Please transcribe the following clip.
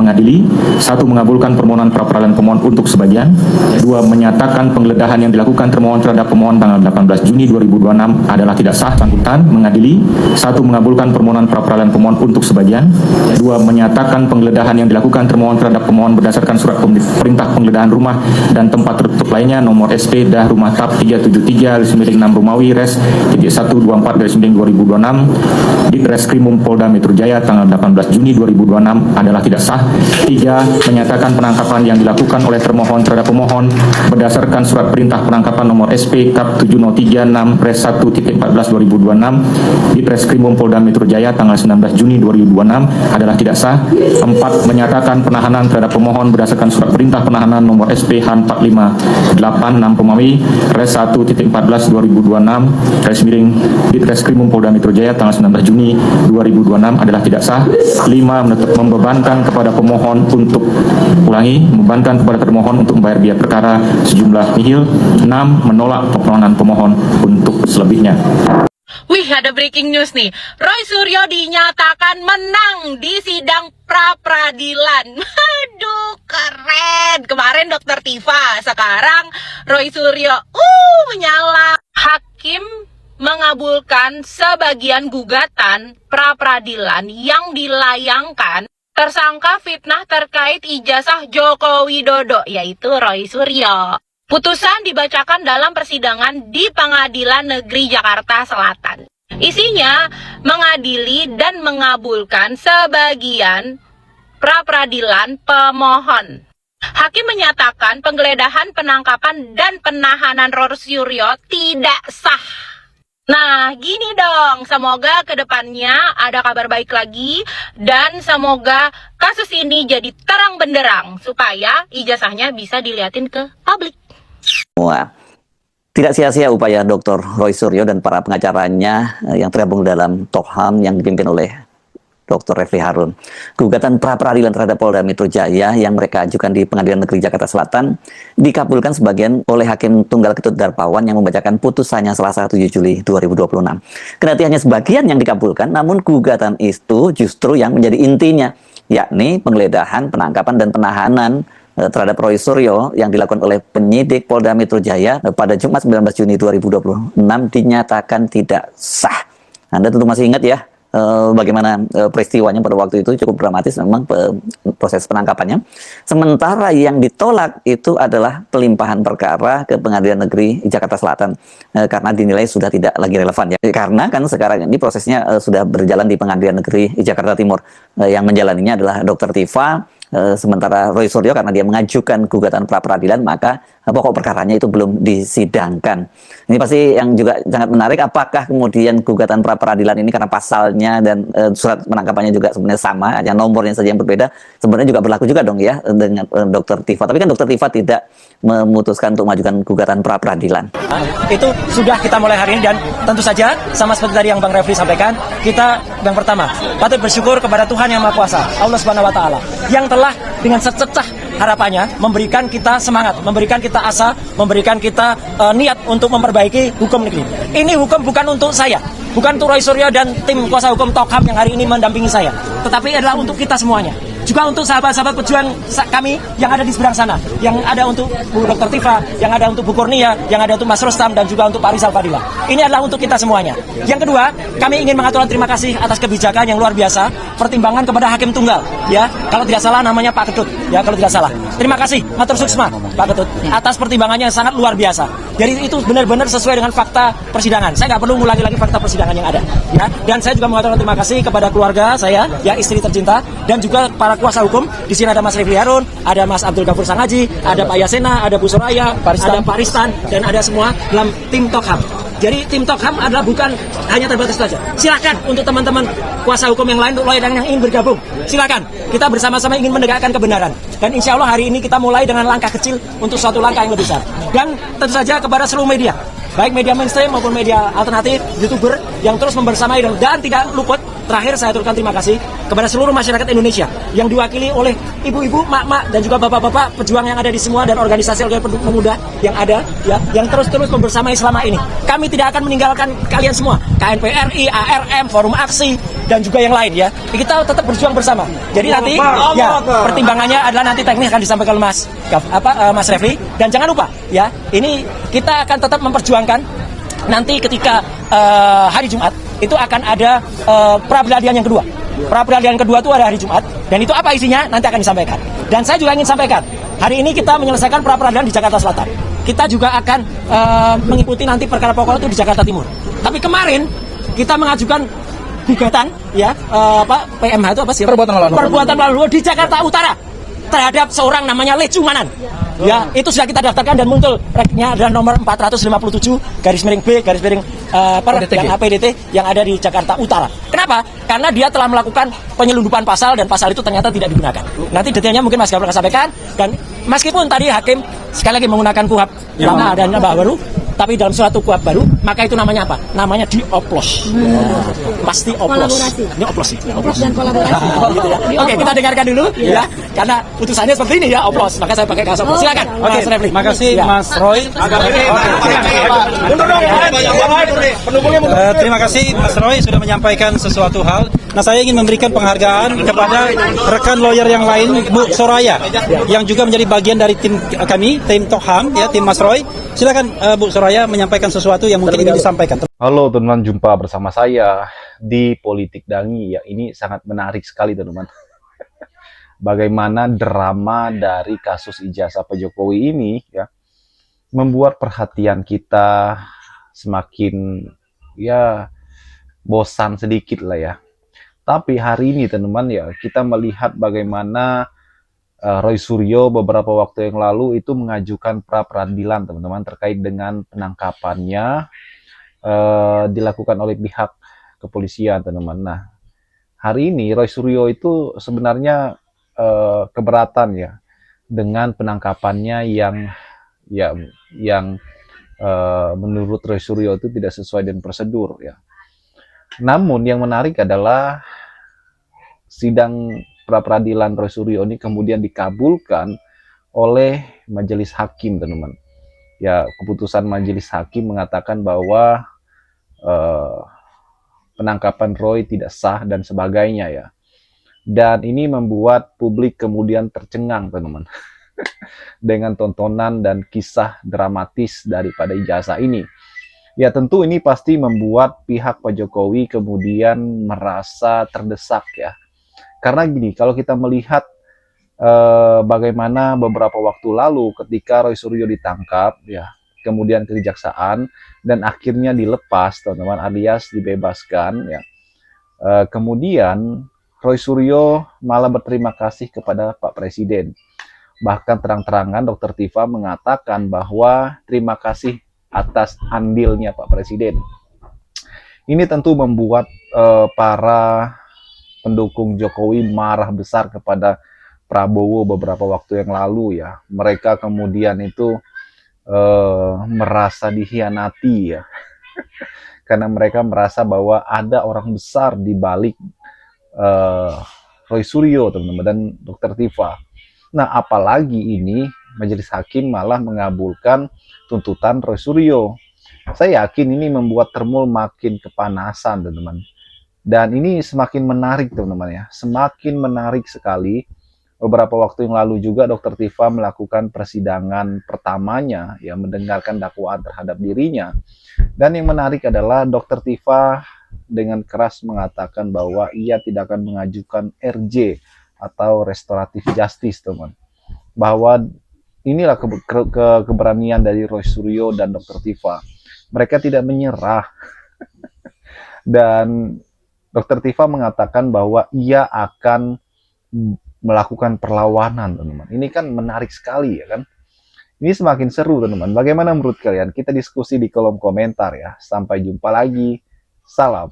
mengadili, 1. Mengabulkan permohonan pra-peradilan pemohon untuk sebagian, 2. Menyatakan penggeledahan yang dilakukan termohon terhadap pemohon tanggal 18 Juni 2026 adalah tidak sah. Bersangkutan mengadili, 1. Mengabulkan permohonan pra-peradilan pemohon untuk sebagian, 2. Menyatakan penggeledahan yang dilakukan termohon terhadap pemohon berdasarkan surat perintah penggeledahan rumah dan tempat tertutup lainnya nomor SP dah rumah TAP 373/6 Romawi Res 124/2026 di Reskrimum Polda Metro Jaya tanggal 18 Juni 2026 adalah tidak sah. 3. Menyatakan penangkapan yang dilakukan oleh termohon terhadap pemohon berdasarkan surat perintah penangkapan nomor SP Kap 7036 Res 1.14/2026 di Reskrimum Polda Metro Jaya tanggal 19 Juni 2026 adalah tidak sah. 4. Menyatakan penahanan terhadap pemohon berdasarkan surat perintah penahanan nomor SP Han 4586 Romawi Res 1.14/2026 Res miring di Reskrimum Polda Metro Jaya tanggal 19 Juni 2026 adalah tidak sah. 5. Membebankan kepada pemohon untuk membebankan kepada termohon untuk membayar biaya perkara sejumlah nihil. 6. Menolak permohonan pemohon untuk selebihnya. Wih, ada breaking news nih. Roy Suryo dinyatakan menang di sidang pra-peradilan. Aduh, keren. Kemarin Dr. Tifa, sekarang Roy Suryo. Menyala. Hakim mengabulkan sebagian gugatan pra-peradilan yang dilayangkan tersangka fitnah terkait ijazah Joko Widodo, yaitu Roy Suryo. Putusan dibacakan dalam persidangan di Pengadilan Negeri Jakarta Selatan. Isinya mengadili dan mengabulkan sebagian pra-peradilan pemohon. Hakim menyatakan penggeledahan, penangkapan, dan penahanan Roy Suryo tidak sah. Nah, gini dong, semoga kedepannya ada kabar baik lagi dan semoga kasus ini jadi terang benderang supaya ijazahnya bisa dilihatin ke publik. Wah, tidak sia-sia upaya Dr. Roy Suryo dan para pengacaranya yang tergabung dalam Tokham yang dipimpin oleh Dr. Refli Harun. Gugatan pra-peradilan terhadap Polda Metro Jaya yang mereka ajukan di Pengadilan Negeri Jakarta Selatan dikabulkan sebagian oleh Hakim Tunggal Ketut Darpawan yang membacakan putusannya Selasa 7 Juli 2026. Kendati hanya sebagian yang dikabulkan, namun gugatan itu justru yang menjadi intinya, yakni penggeledahan, penangkapan, dan penahanan terhadap Roy Suryo yang dilakukan oleh penyidik Polda Metro Jaya pada Jumat 19 Juni 2026 dinyatakan tidak sah. Anda tentu masih ingat ya bagaimana peristiwanya pada waktu itu, cukup dramatis memang proses penangkapannya. Sementara yang ditolak itu adalah pelimpahan perkara ke Pengadilan Negeri Jakarta Selatan karena dinilai sudah tidak lagi relevan ya. Karena kan sekarang ini prosesnya sudah berjalan di Pengadilan Negeri Jakarta Timur. Yang menjalaninya adalah Dr. Tifa. Sementara Roy Suryo karena dia mengajukan gugatan pra-peradilan, maka pokok perkaranya itu belum disidangkan. Ini pasti yang juga sangat menarik, apakah kemudian gugatan pra-peradilan ini karena pasalnya dan surat penangkapannya juga sebenarnya sama, hanya nomornya saja yang berbeda, sebenarnya juga berlaku juga dong ya dengan Dr. Tifa. Tapi kan Dr. Tifa tidak memutuskan untuk mengajukan gugatan pra-peradilan. Itu sudah kita mulai hari ini dan tentu saja sama seperti tadi yang Bang Refli sampaikan, kita yang pertama patut bersyukur kepada Tuhan Yang Maha Kuasa, Allah Subhanahu wa taala, yang telah dengan sececah harapannya memberikan kita semangat, memberikan kita asa, memberikan kita niat untuk memperbaiki hukum negeri. Ini hukum bukan untuk saya, bukan untuk Roy Suryo dan tim kuasa hukum Tokham yang hari ini mendampingi saya, tetapi adalah untuk kita semuanya. Juga untuk sahabat-sahabat pejuang kami yang ada di seberang sana, yang ada untuk Bu Dr. Tifa, yang ada untuk Bu Kurnia, yang ada untuk Mas Rustam, dan juga untuk Pak Rizal Fadila. Ini adalah untuk kita semuanya. Yang kedua, kami ingin mengaturkan terima kasih atas kebijakan yang luar biasa, pertimbangan kepada Hakim Tunggal, ya, kalau tidak salah namanya Pak Ketut, ya, kalau tidak salah. Terima kasih, Matur Suksma, Pak Ketut, atas pertimbangannya yang sangat luar biasa. Jadi itu benar-benar sesuai dengan fakta persidangan. Saya nggak perlu mengulangi lagi fakta persidangan yang ada, ya. Dan saya juga mengaturkan terima kasih kepada keluarga saya, ya, istri tercinta, dan juga para kuasa hukum. Di sini ada Mas Refli Harun, ada Mas Abdul Ghafur Sangaji, ada Pak Yasena, ada Bu Soraya, ada Pak Ristan, dan ada semua dalam tim Tokham. Jadi tim Tokham adalah bukan hanya terbatas saja. Silakan untuk teman-teman kuasa hukum yang lain, untuk lawyer yang ingin bergabung, silakan. Kita bersama-sama ingin menegakkan kebenaran. Dan insya Allah hari ini kita mulai dengan langkah kecil untuk suatu langkah yang lebih besar. Dan tentu saja kepada seluruh media, baik media mainstream maupun media alternatif, YouTuber yang terus membersamai dan tidak luput. Terakhir saya aturkan terima kasih kepada seluruh masyarakat Indonesia yang diwakili oleh ibu-ibu, mak-mak, dan juga bapak-bapak pejuang yang ada di semua dan organisasi pemuda yang ada, ya, yang terus-terus membersamai selama ini. Kami tidak akan meninggalkan kalian semua, KNPRI, ARM, Forum Aksi, dan juga yang lain, ya. Kita tetap berjuang bersama. Jadi nanti, ya, pertimbangannya adalah nanti teknis akan disampaikan oleh Mas Refli. Dan jangan lupa, ya, ini kita akan tetap memperjuangkan nanti ketika hari Jumat itu akan ada pra-peradilan yang kedua. Pra-peradilan kedua itu ada hari Jumat, dan itu apa isinya nanti akan disampaikan. Dan saya juga ingin sampaikan, hari ini kita menyelesaikan pra-peradilan di Jakarta Selatan. Kita juga akan mengikuti nanti perkara pokok itu di Jakarta Timur. Tapi kemarin kita mengajukan gugatan, ya, PMH itu apa sih? Perbuatan melawan hukum di Jakarta Utara terhadap seorang namanya Lecu Manan. Ya, itu sudah kita daftarkan dan muncul reknya adalah nomor 457/B/yang APDT yang ada di Jakarta Utara. Kenapa? Karena dia telah melakukan penyelundupan pasal dan pasal itu ternyata tidak digunakan. Nanti detailnya mungkin Mas Gabriel akan sampaikan. Dan meskipun tadi hakim sekali lagi menggunakan KUHP lama dan baru, tapi dalam suatu KUHP baru, maka itu namanya apa? Namanya dioplos. Pasti oplos. Ini oplos sih. Oplos dan kolaborasi. Gitu ya. Oke, kita dengarkan dulu, ya. Karena putusannya seperti ini, ya, oplos. Maka saya pakai kaos oplos. Silakan, Mas Refli. Makasih, Ya. Mas Roy. Terima kasih Mas Roy sudah menyampaikan sesuatu hal. Nah, saya ingin memberikan penghargaan kepada rekan lawyer yang lain, Bu Soraya, yang juga menjadi bagian dari tim kami, tim Tokham, ya, tim Mas Roy. Silakan Bu Soraya menyampaikan sesuatu yang mungkin ingin disampaikan. Halo teman-teman, jumpa bersama saya di Politik Dangi. Ya, ini sangat menarik sekali teman-teman. Bagaimana drama dari kasus ijazah Pak Jokowi ini, ya, membuat perhatian kita semakin, ya, bosan sedikit lah, ya. Tapi hari ini teman-teman, ya, kita melihat bagaimana Roy Suryo beberapa waktu yang lalu itu mengajukan pra-peradilan teman-teman terkait dengan penangkapannya dilakukan oleh pihak kepolisian teman-teman. Nah, hari ini Roy Suryo itu sebenarnya keberatan, ya, dengan penangkapannya yang menurut Roy Suryo itu tidak sesuai dengan prosedur, ya. Namun yang menarik adalah sidang pra-peradilan Roy Suryo ini kemudian dikabulkan oleh majelis hakim, teman-teman. Ya, keputusan majelis hakim mengatakan bahwa penangkapan Roy tidak sah dan sebagainya, ya. Dan ini membuat publik kemudian tercengang, teman-teman, dengan tontonan dan kisah dramatis daripada ijazah ini. Ya, tentu ini pasti membuat pihak Pak Jokowi kemudian merasa terdesak, ya. Karena gini, kalau kita melihat bagaimana beberapa waktu lalu ketika Roy Suryo ditangkap, ya, kemudian kejaksaan dan akhirnya dilepas, teman-teman, alias dibebaskan, ya. Kemudian Roy Suryo malah berterima kasih kepada Pak Presiden. Bahkan terang-terangan Dr. Tifa mengatakan bahwa terima kasih atas andilnya Pak Presiden. Ini tentu membuat para pendukung Jokowi marah besar kepada Prabowo beberapa waktu yang lalu, ya. Mereka kemudian itu merasa dikhianati, ya. Karena mereka merasa bahwa ada orang besar di balik Roy Suryo, teman-teman, dan Dr. Tifa. Nah, apalagi ini majelis hakim malah mengabulkan tuntutan Roy Suryo. Saya yakin ini membuat Termul makin kepanasan, teman-teman. Dan ini semakin menarik, teman-teman, ya. Semakin menarik sekali. Beberapa waktu yang lalu juga Dr. Tifa melakukan persidangan pertamanya, ya, mendengarkan dakwaan terhadap dirinya. Dan yang menarik adalah Dr. Tifa dengan keras mengatakan bahwa ia tidak akan mengajukan RJ atau restoratif justice, teman. Bahwa inilah keberanian dari Roy Suryo dan Dr. Tifa. Mereka tidak menyerah. Dan Dr. Tifa mengatakan bahwa ia akan melakukan perlawanan, teman-teman. Ini kan menarik sekali, ya kan? Ini semakin seru, teman-teman. Bagaimana menurut kalian? Kita diskusi di kolom komentar, ya. Sampai jumpa lagi. Salam.